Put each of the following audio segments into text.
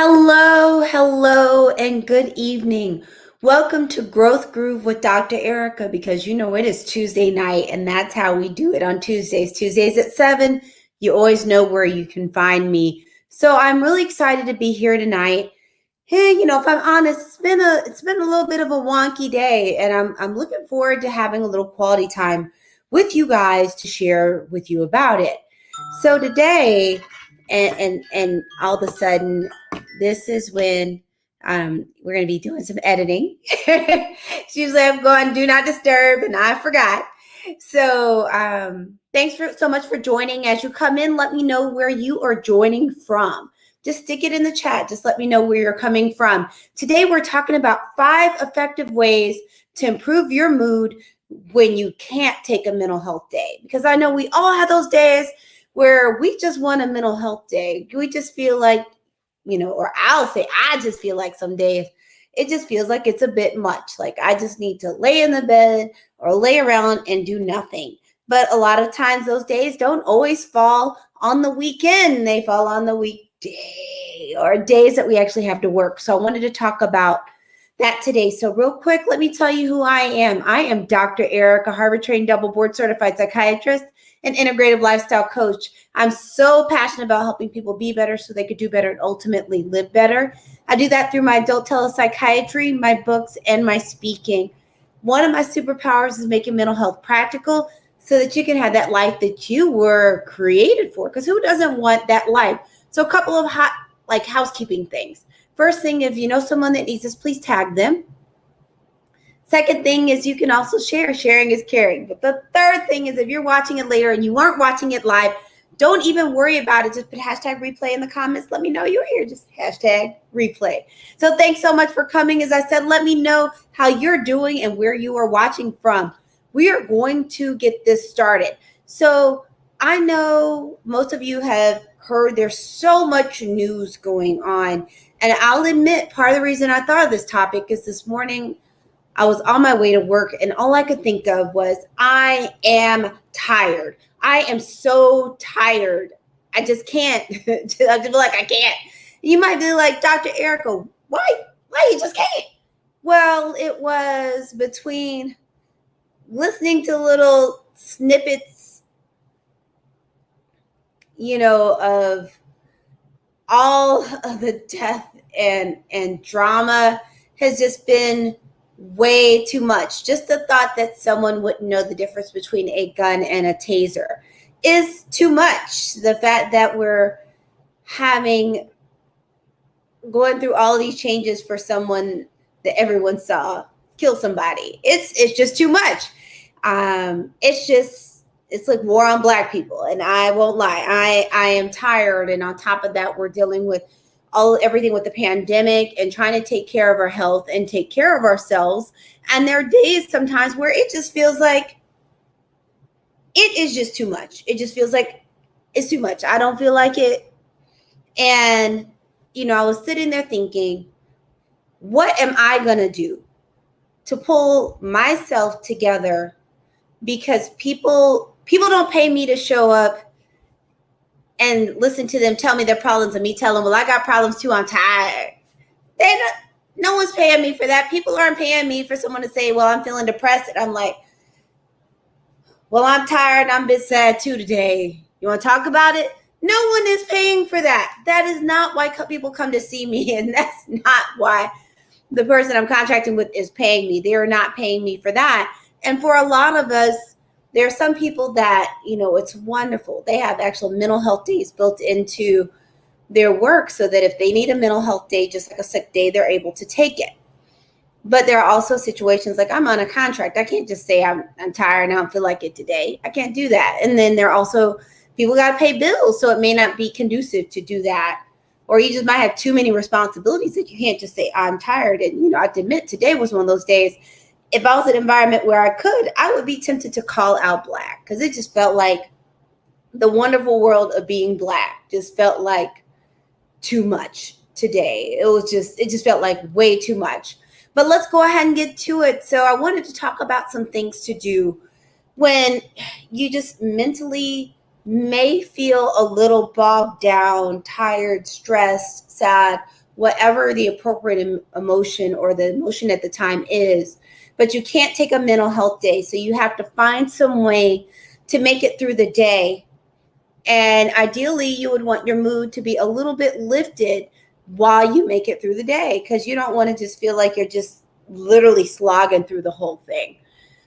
Hello, and good evening. Welcome to Growth Groove with Dr. Ericka because you know it is Tuesday night and that's how we do it on Tuesdays. Tuesdays at 7, you always know where you can find me. So I'm really excited to be here tonight. Hey, if I'm honest, it's been a little bit of a wonky day and I'm looking forward to having a little quality time with you guys to share with you about it. So today and all of a sudden this is when we're going to be doing some editing. Usually I'm going do not disturb, and I forgot. So thanks so much for joining. As you come in, let me know where you are joining from. Just stick it in the chat. Just let me know where you're coming from. Today we're talking about 5 effective ways to improve your mood when you can't take a mental health day. Because I know we all have those days where we just want a mental health day. We just feel like, or I'll say I just feel like some days it just feels like it's a bit much. Like I just need to lay in the bed or lay around and do nothing. But a lot of times those days don't always fall on the weekend. They fall on the weekday or days that we actually have to work. So I wanted to talk about that today. So real quick, let me tell you who I am. I am Dr. Ericka, Harvard-trained, double board certified psychiatrist and integrative lifestyle coach. I'm so passionate about helping people be better so they could do better and ultimately live better. I do that through my adult telepsychiatry, my books, and my speaking. One of my superpowers is making mental health practical so that you can have that life that you were created for. Because who doesn't want that life? So a couple of housekeeping things. First thing, if you know someone that needs this, please tag them. Second thing is you can also share. Sharing is caring. But the third thing is if you're watching it later and you weren't watching it live, don't even worry about it. Just put hashtag replay in the comments. Let me know you're here. Just hashtag replay. So thanks so much for coming. As I said, let me know how you're doing and where you are watching from. We are going to get this started. So I know most of you have heard there's so much news going on. And I'll admit part of the reason I thought of this topic is this morning I was on my way to work and all I could think of was I am tired. I am so tired. I just can't. I just feel like I can't. You might be like, Dr. Ericka, why you just can't? Well, it was between listening to little snippets, of all of the death and drama has just been way too much. Just the thought that someone wouldn't know the difference between a gun and a taser is too much. The fact that we're going through all of these changes for someone that everyone saw kill somebody. It's just too much. It's like war on Black people. And I won't lie. I am tired. And on top of that, we're dealing with everything with the pandemic and trying to take care of our health and take care of ourselves. And there are days sometimes where it just feels like it is just too much. It just feels like it's too much. I don't feel like it. And, I was sitting there thinking, what am I going to do to pull myself together? Because people don't pay me to show up and listen to them tell me their problems and me tell them, well, I got problems too, I'm tired. No one's paying me for that. People aren't paying me for someone to say, well, I'm feeling depressed. And I'm like, well, I'm tired. I'm a bit sad too today. You want to talk about it? No one is paying for that. That is not why people come to see me. And that's not why the person I'm contracting with is paying me. They are not paying me for that. And for a lot of us, there are some people that, it's wonderful. They have actual mental health days built into their work so that if they need a mental health day, just like a sick day, they're able to take it. But there are also situations like I'm on a contract. I can't just say I'm tired and I don't feel like it today. I can't do that. And then there are also people got to pay bills. So it may not be conducive to do that. Or you just might have too many responsibilities that you can't just say I'm tired. And, I have to admit today was one of those days. If I was in an environment where I could, I would be tempted to call out Black because it just felt like the wonderful world of being Black just felt like too much today. It just felt like way too much. But let's go ahead and get to it. So I wanted to talk about some things to do when you just mentally may feel a little bogged down, tired, stressed, sad, whatever the appropriate emotion or the emotion at the time is. But you can't take a mental health day. So you have to find some way to make it through the day. And ideally, you would want your mood to be a little bit lifted while you make it through the day, because you don't want to just feel like you're just literally slogging through the whole thing.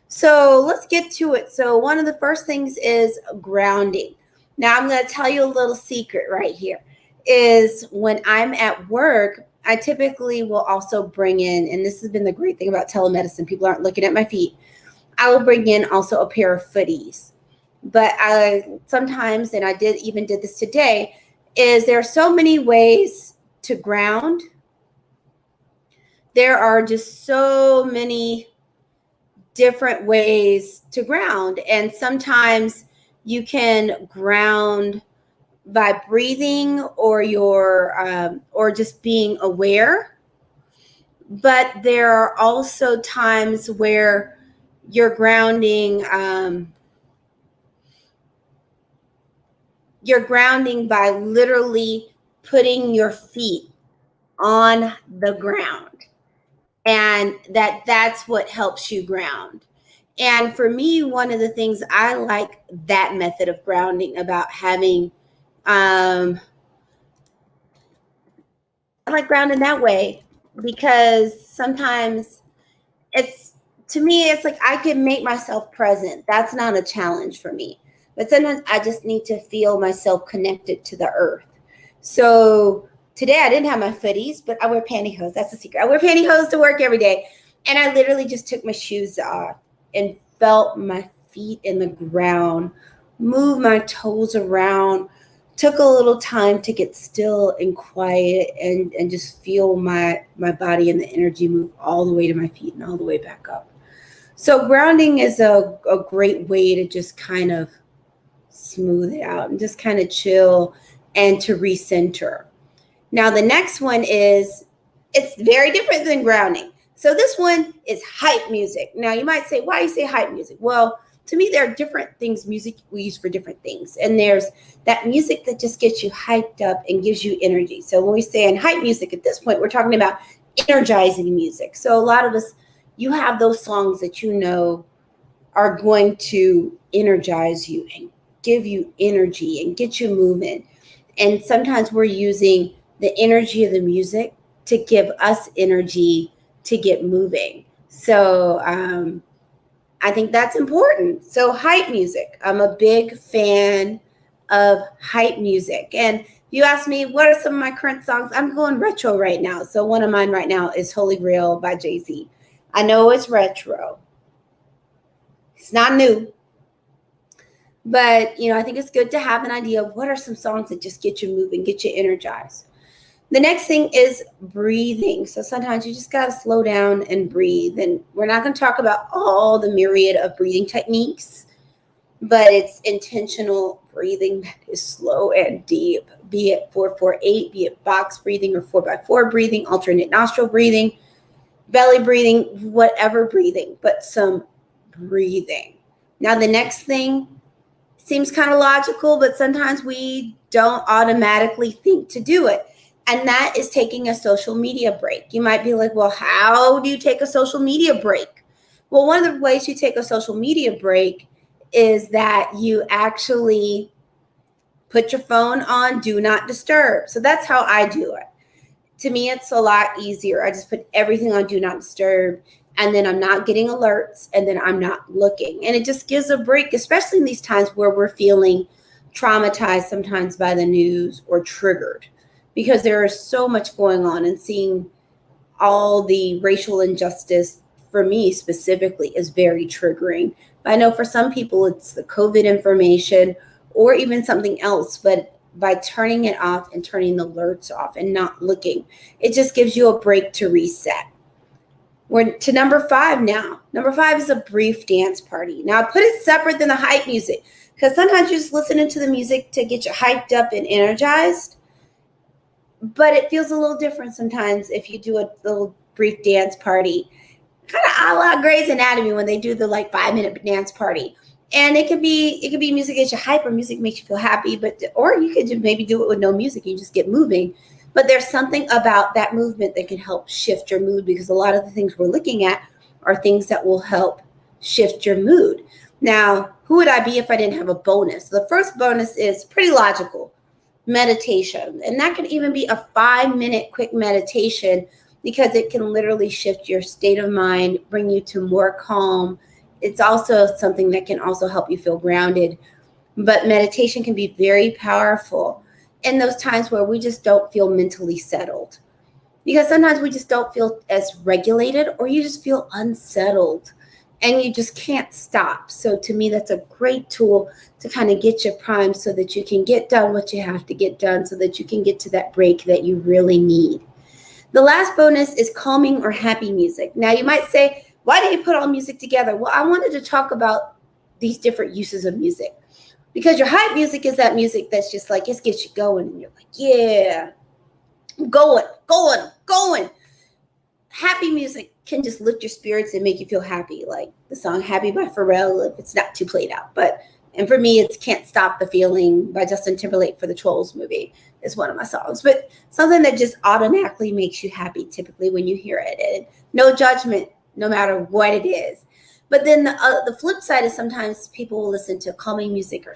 So let's get to it. So one of the first things is grounding. Now I'm going to tell you a little secret right here is when I'm at work, I typically will also bring in, and this has been the great thing about telemedicine, people aren't looking at my feet. I will bring in also a pair of footies. But I sometimes, and I did this today, is there are so many ways to ground. There are just so many different ways to ground. And sometimes you can ground by breathing or or just being aware. But there are also times where you're grounding by literally putting your feet on the ground. And that's what helps you ground. And for me, one of the things I like that method of grounding about having, I like grounding that way, because sometimes to me, it's like I can make myself present. That's not a challenge for me. But sometimes I just need to feel myself connected to the earth. So today I didn't have my footies, but I wear pantyhose. That's the secret. I wear pantyhose to work every day. And I literally just took my shoes off and felt my feet in the ground, move my toes around, took a little time to get still and quiet and just feel my body and the energy move all the way to my feet and all the way back up. So grounding is a great way to just kind of smooth it out and just kind of chill and to recenter. Now, the next one it's very different than grounding. So this one is hype music. Now, you might say, why do you say hype music? Well, to me, there are different things music we use for different things. And there's that music that just gets you hyped up and gives you energy. So when we say in hype music at this point, we're talking about energizing music. So a lot of us, you have those songs that you know are going to energize you and give you energy and get you moving. And sometimes we're using the energy of the music to give us energy to get moving. So I think that's important. So hype music, I'm a big fan of hype music. And you ask me, what are some of my current songs? I'm going retro right now. So one of mine right now is Holy Grail by Jay-Z. I know it's retro. It's not new. But, I think it's good to have an idea of what are some songs that just get you moving, get you energized. The next thing is breathing. So sometimes you just got to slow down and breathe. And we're not going to talk about all the myriad of breathing techniques, but it's intentional breathing that is slow and deep, be it 4-4-8, be it box breathing or 4x4 breathing, alternate nostril breathing, belly breathing, whatever breathing, but some breathing. Now, the next thing seems kind of logical, but sometimes we don't automatically think to do it. And that is taking a social media break. You might be like, well, how do you take a social media break? Well, one of the ways you take a social media break is that you actually put your phone on do not disturb. So that's how I do it. To me, it's a lot easier. I just put everything on do not disturb, and then I'm not getting alerts, and then I'm not looking. And it just gives a break, especially in these times where we're feeling traumatized sometimes by the news or triggered, because there is so much going on, and seeing all the racial injustice for me specifically is very triggering. But I know for some people it's the COVID information or even something else, but by turning it off and turning the alerts off and not looking, it just gives you a break to reset. We're to number 5 now. Number 5 is a brief dance party. Now I put it separate than the hype music, because sometimes you're just listening to the music to get you hyped up and energized. But it feels a little different sometimes if you do a little brief dance party, kind of a la Grey's Anatomy when they do the 5-minute dance party. And it could be music that gets you hype, or music makes you feel happy, or you could just maybe do it with no music. You just get moving. But there's something about that movement that can help shift your mood, because a lot of the things we're looking at are things that will help shift your mood. Now, who would I be if I didn't have a bonus? The first bonus is pretty logical: meditation. And that could even be a 5-minute quick meditation, because it can literally shift your state of mind, bring you to more calm. It's also something that can also help you feel grounded. But meditation can be very powerful in those times where we just don't feel mentally settled. Because sometimes we just don't feel as regulated, or you just feel unsettled and you just can't stop. So to me, that's a great tool to kind of get you primed so that you can get done what you have to get done, so that you can get to that break that you really need. The last bonus is calming or happy music. Now you might say, why do you put all music together? Well, I wanted to talk about these different uses of music, because your hype music is that music that's just like, it gets you going and you're like, yeah, going. Happy music can just lift your spirits and make you feel happy, like the song Happy by Pharrell, if it's not too played out. And for me, it's Can't Stop the Feeling by Justin Timberlake for the Trolls movie is one of my songs. But something that just automatically makes you happy typically when you hear it. And no judgment, no matter what it is. But then the flip side is sometimes people will listen to calming music or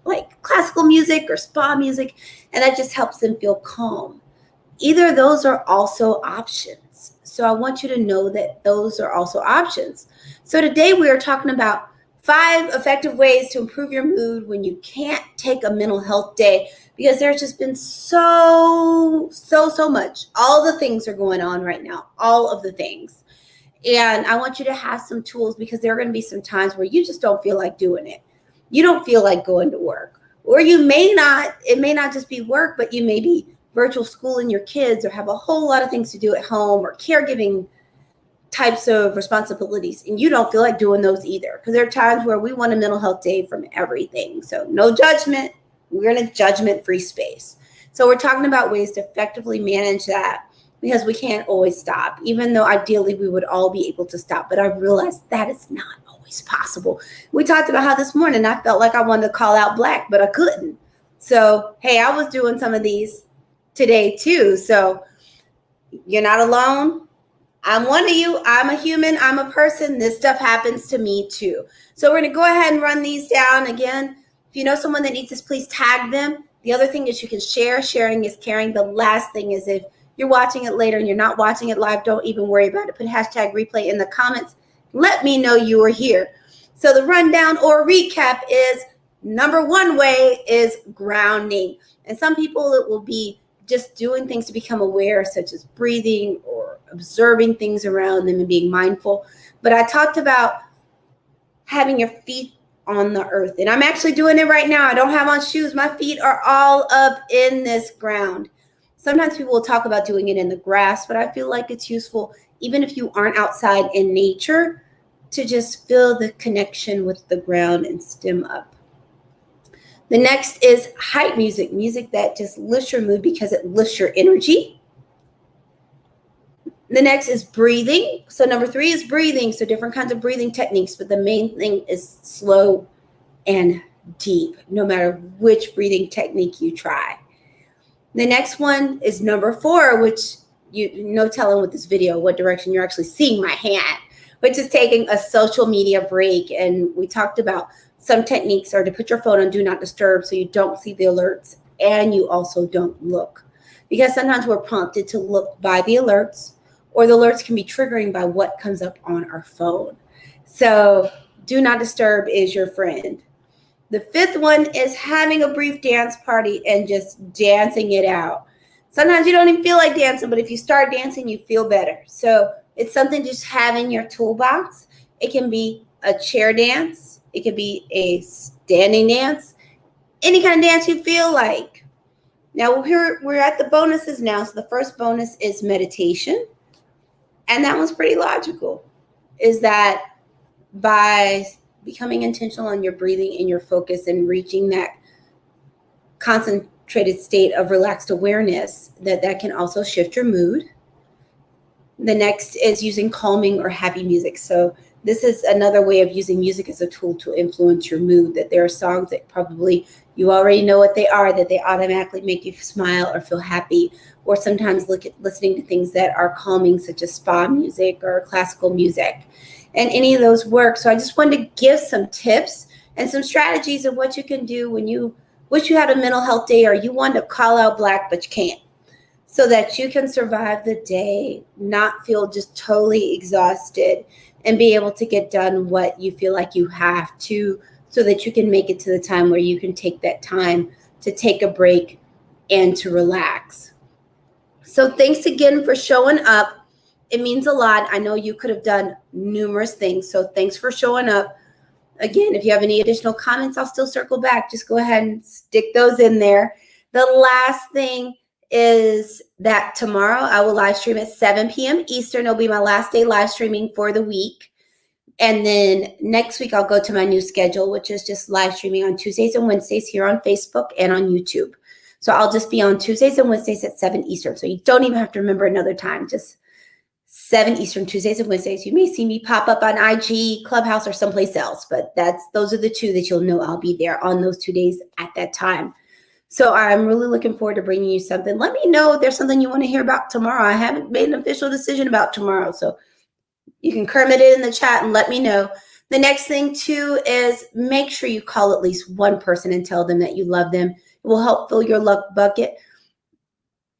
like classical music or spa music, and that just helps them feel calm. Either of those are also options. So I want you to know that those are also options. So today we are talking about 5 effective ways to improve your mood when you can't take a mental health day, because there's just been so much. All the things are going on right now, all of the things. And I want you to have some tools, because there are going to be some times where you just don't feel like doing it. You don't feel like going to work, or it may not just be work, but you may be virtual schooling your kids, or have a whole lot of things to do at home, or caregiving types of responsibilities, and you don't feel like doing those either, because there are times where we want a mental health day from everything. So no judgment. We're in a judgment-free space. So we're talking about ways to effectively manage that, because we can't always stop, even though ideally we would all be able to stop. But I realized that is not always possible. We talked about how this morning I felt like I wanted to call out Black, but I couldn't. So, hey, I was doing some of these today too. So you're not alone. I'm one of you. I'm a human. I'm a person. This stuff happens to me too. So we're going to go ahead and run these down again. If you know someone that needs this, please tag them. The other thing is you can share. Sharing is caring. The last thing is, if you're watching it later and you're not watching it live, don't even worry about it. Put hashtag replay in the comments. Let me know you are here. So the rundown or recap is, number 1 way is grounding. And some people, it will be just doing things to become aware, such as breathing or observing things around them and being mindful. But I talked about having your feet on the earth, and I'm actually doing it right now. I don't have on shoes. My feet are all up in this ground. Sometimes people will talk about doing it in the grass, but I feel like it's useful, even if you aren't outside in nature, to just feel the connection with the ground and stem up. The next is hype music, music that just lifts your mood because it lifts your energy. The next is breathing. So number 3 is breathing. So different kinds of breathing techniques, but the main thing is slow and deep, no matter which breathing technique you try. The next one is number 4, which no telling with this video what direction you're actually seeing my hand, which is taking a social media break. And we talked about some techniques are to put your phone on do not disturb, so you don't see the alerts and you also don't look, because sometimes we're prompted to look by the alerts, or the alerts can be triggering by what comes up on our phone. So do not disturb is your friend. The 5th one is having a brief dance party and just dancing it out. Sometimes you don't even feel like dancing, but if you start dancing, you feel better. So it's something to just have in your toolbox. It can be a chair dance. It could be a standing dance. Any kind of dance you feel like. Now we're at the bonuses now. So the first bonus is meditation. And that one's pretty logical. Is that by becoming intentional on your breathing and your focus and reaching that concentrated state of relaxed awareness, that can also shift your mood. The next is using calming or happy music. So this is another way of using music as a tool to influence your mood, that there are songs that probably You already know what they are, that they automatically make you smile or feel happy, or sometimes look at listening to things that are calming, such as spa music or classical music. And any of those work. So I just wanted to give some tips and some strategies of what you can do when you wish you had a mental health day or you want to call out black, but you can't, so that you can survive the day, not feel just totally exhausted, and be able to get done what you feel like you have to, so that you can make it to the time where you can take that time to take a break and to relax. So thanks again for showing up. It means a lot. I know you could have done numerous things. So thanks for showing up. Again, if you have any additional comments, I'll still circle back. Just go ahead and stick those in there. The last thing is that tomorrow I will live stream at 7 p.m. Eastern. It'll be my last day live streaming for the week. And then next week, I'll go to my new schedule, which is just live streaming on Tuesdays and Wednesdays here on Facebook and on YouTube. So I'll just be on Tuesdays and Wednesdays at 7 Eastern. So you don't even have to remember another time. Just 7 Eastern, Tuesdays and Wednesdays. You may see me pop up on IG, Clubhouse, or someplace else, but those are the two that you'll know I'll be there on those 2 days at that time. So I'm really looking forward to bringing you something. Let me know if there's something you want to hear about tomorrow. I haven't made an official decision about tomorrow, so you can comment it in the chat and let me know. The next thing too is make sure you call at least one person and tell them that you love them. It will help fill your luck bucket.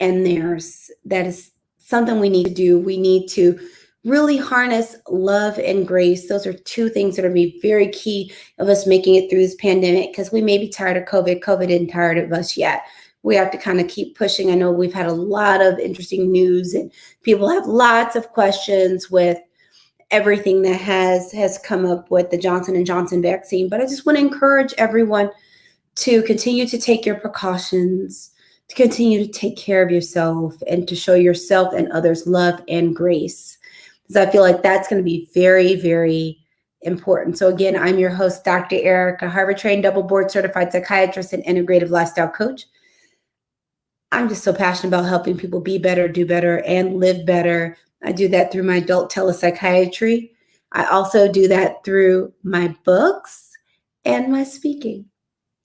And that is something we need to do. We need to really harness love and grace. Those are two things that are going to be very key of us making it through this pandemic, because we may be tired of COVID. COVID isn't tired of us yet. We have to kind of keep pushing. I know we've had a lot of interesting news and people have lots of questions with everything that has come up with the Johnson & Johnson vaccine. But I just want to encourage everyone to continue to take your precautions, to continue to take care of yourself, and to show yourself and others love and grace. Because I feel like that's going to be very, very important. So again, I'm your host, Dr. Ericka, Harvard-trained, double board certified psychiatrist and integrative lifestyle coach. I'm just so passionate about helping people be better, do better, and live better. I do that through my adult telepsychiatry. I also do that through my books and my speaking.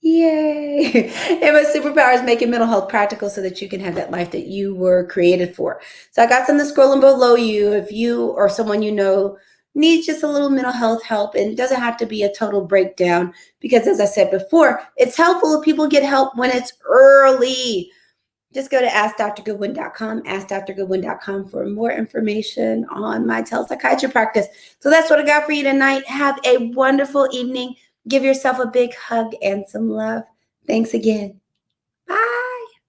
Yay! And my superpower is making mental health practical so that you can have that life that you were created for. So I got something scrolling below you. If you or someone you know needs just a little mental health help, and it doesn't have to be a total breakdown, because as I said before, it's helpful if people get help when it's early. Just go to AskDrGoodwin.com, AskDrGoodwin.com for more information on my telepsychiatry practice. So that's what I got for you tonight. Have a wonderful evening. Give yourself a big hug and some love. Thanks again. Bye.